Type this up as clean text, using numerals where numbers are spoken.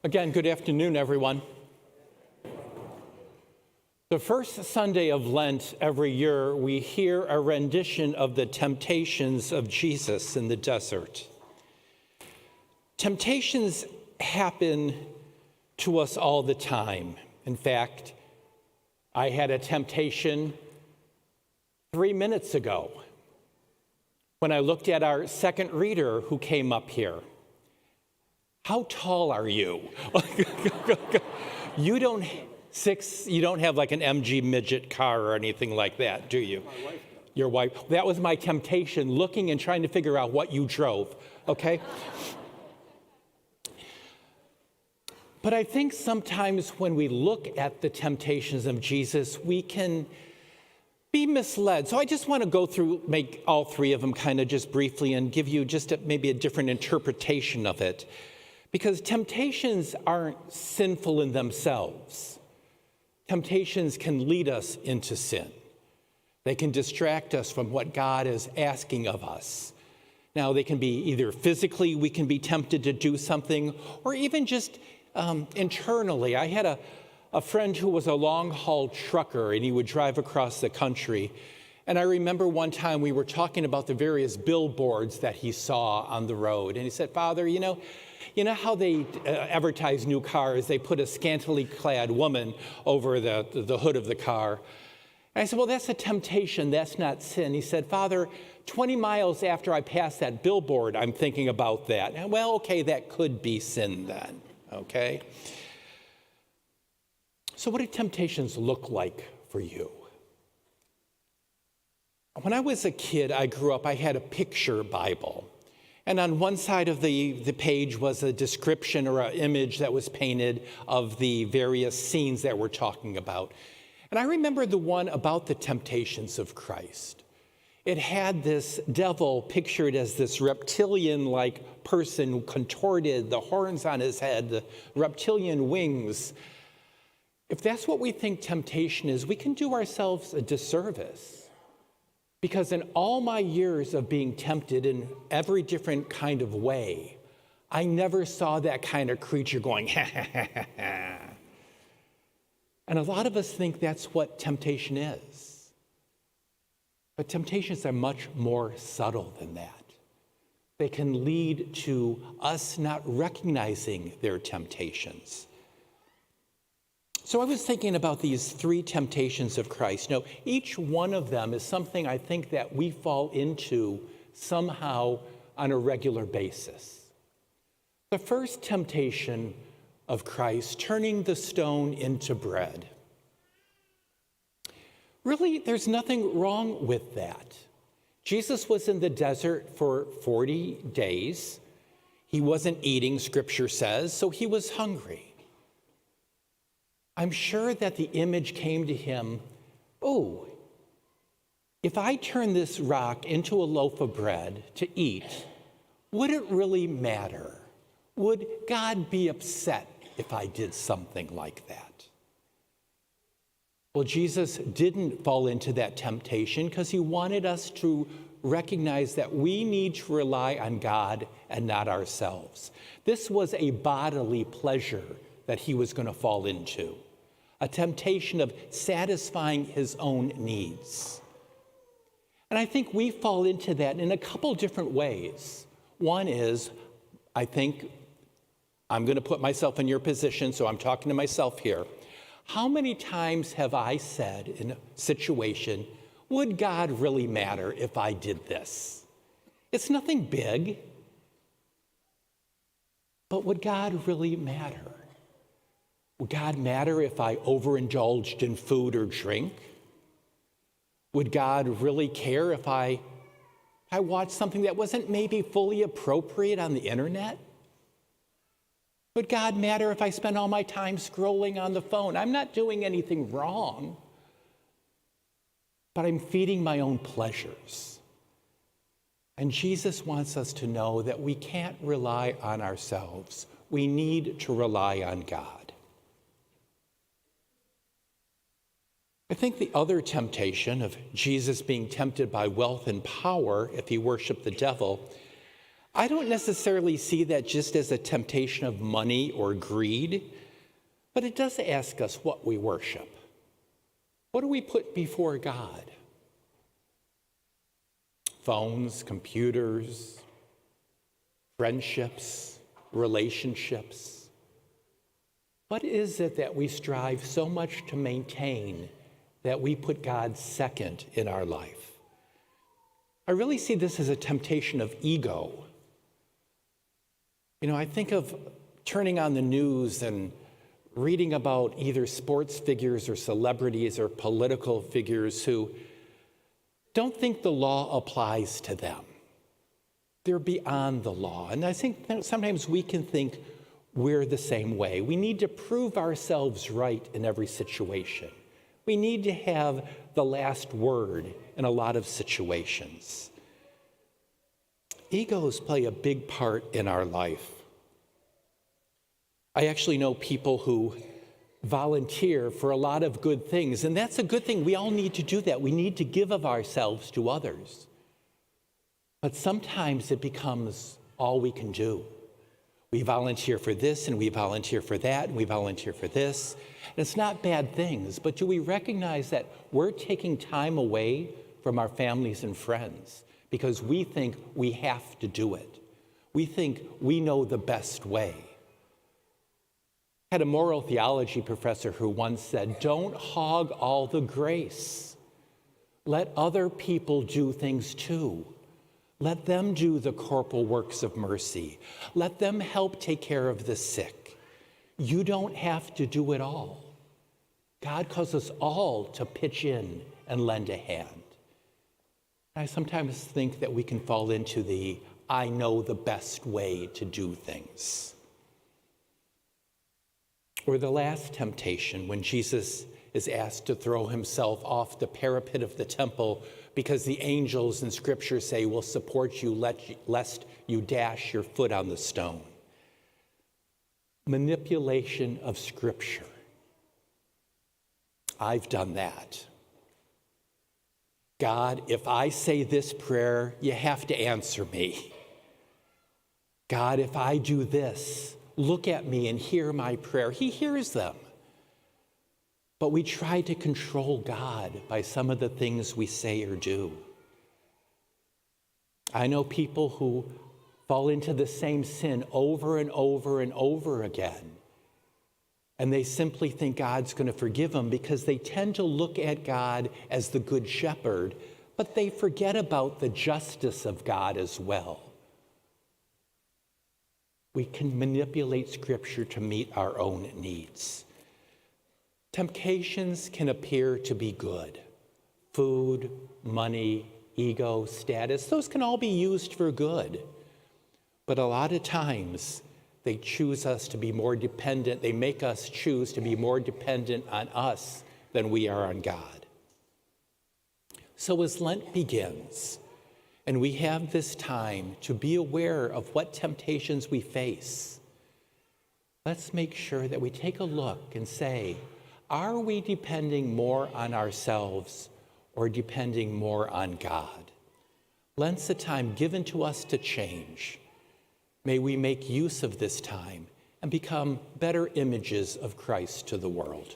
Again, good afternoon, everyone. The first Sunday of Lent every year, we hear a rendition of the temptations of Jesus in the desert. Temptations happen to us all the time. In fact, I had a temptation 3 minutes ago when I looked at our second reader who came up here. How tall are you? You don't have like an MG midget car or anything like that, do you? My wife. Your wife. That was my temptation, looking and trying to figure out what you drove, okay? But I think sometimes when we look at the temptations of Jesus, we can be misled. So I just want to go through, make all three of them kind of just briefly and give you just maybe a different interpretation of it. Because temptations aren't sinful in themselves. Temptations can lead us into sin. They can distract us from what God is asking of us. Now, they can be either physically, we can be tempted to do something, or even just internally. I had a friend who was a long-haul trucker, and he would drive across the country. And I remember one time we were talking about the various billboards that he saw on the road. And he said, "Father, you know how they advertise new cars? They put a scantily clad woman over the hood of the car." And I said, "Well, that's a temptation. That's not sin." He said, "Father, 20 miles after I passed that billboard, I'm thinking about that." And, well, okay, that could be sin then, okay? So what do temptations look like for you? When I was a kid, I had a picture Bible. And on one side of the page was a description or an image that was painted of the various scenes that we're talking about. And I remember the one about the temptations of Christ. It had this devil pictured as this reptilian-like person, contorted, the horns on his head, the reptilian wings. If that's what we think temptation is, we can do ourselves a disservice. Because in all my years of being tempted in every different kind of way, I never saw that kind of creature going, ha, ha, ha, ha, ha. And a lot of us think that's what temptation is. But temptations are much more subtle than that. They can lead to us not recognizing their temptations. So I was thinking about these three temptations of Christ. Now, each one of them is something I think that we fall into somehow on a regular basis. The first temptation of Christ, turning the stone into bread. Really, there's nothing wrong with that. Jesus was in the desert for 40 days. He wasn't eating, Scripture says, so he was hungry. I'm sure that the image came to him, oh, if I turn this rock into a loaf of bread to eat, would it really matter? Would God be upset if I did something like that? Well, Jesus didn't fall into that temptation because he wanted us to recognize that we need to rely on God and not ourselves. This was a bodily pleasure that he was going to fall into. A temptation of satisfying his own needs. And I think we fall into that in a couple different ways. One is, I think, I'm going to put myself in your position, so I'm talking to myself here. How many times have I said in a situation, would God really matter if I did this? It's nothing big, but would God really matter? Would God matter if I overindulged in food or drink? Would God really care if I watched something that wasn't maybe fully appropriate on the internet? Would God matter if I spent all my time scrolling on the phone? I'm not doing anything wrong, but I'm feeding my own pleasures. And Jesus wants us to know that we can't rely on ourselves. We need to rely on God. I think the other temptation of Jesus being tempted by wealth and power if he worshiped the devil, I don't necessarily see that just as a temptation of money or greed, but it does ask us what we worship. What do we put before God? Phones, computers, friendships, relationships. What is it that we strive so much to maintain that we put God second in our life? I really see this as a temptation of ego. I think of turning on the news and reading about either sports figures or celebrities or political figures who don't think the law applies to them. They're beyond the law. And I think that sometimes we can think we're the same way. We need to prove ourselves right in every situation. We need to have the last word in a lot of situations. Egos play a big part in our life. I actually know people who volunteer for a lot of good things, and that's a good thing. We all need to do that. We need to give of ourselves to others. But sometimes it becomes all we can do. We volunteer for this, and we volunteer for that, and we volunteer for this. And it's not bad things, but do we recognize that we're taking time away from our families and friends because we think we have to do it? We think we know the best way. I had a moral theology professor who once said, "Don't hog all the grace. Let other people do things too. Let them do the corporal works of mercy. Let them help take care of the sick. You don't have to do it all." God calls us all to pitch in and lend a hand. I sometimes think that we can fall into the "I know the best way to do things." Or the last temptation, when Jesus is asked to throw himself off the parapet of the temple because the angels in Scripture say will support you lest you dash your foot on the stone. Manipulation of Scripture. I've done that. God, if I say this prayer, you have to answer me. God, if I do this, look at me and hear my prayer. He hears them. But we try to control God by some of the things we say or do. I know people who fall into the same sin over and over and over again. And they simply think God's going to forgive them because they tend to look at God as the good shepherd, but they forget about the justice of God as well. We can manipulate Scripture to meet our own needs. Temptations can appear to be good. Food, money, ego, status, those can all be used for good. But a lot of times, they choose us to be more dependent. They make us choose to be more dependent on us than we are on God. So as Lent begins, and we have this time to be aware of what temptations we face, let's make sure that we take a look and say, are we depending more on ourselves or depending more on God? Lent's a time given to us to change. May we make use of this time and become better images of Christ to the world.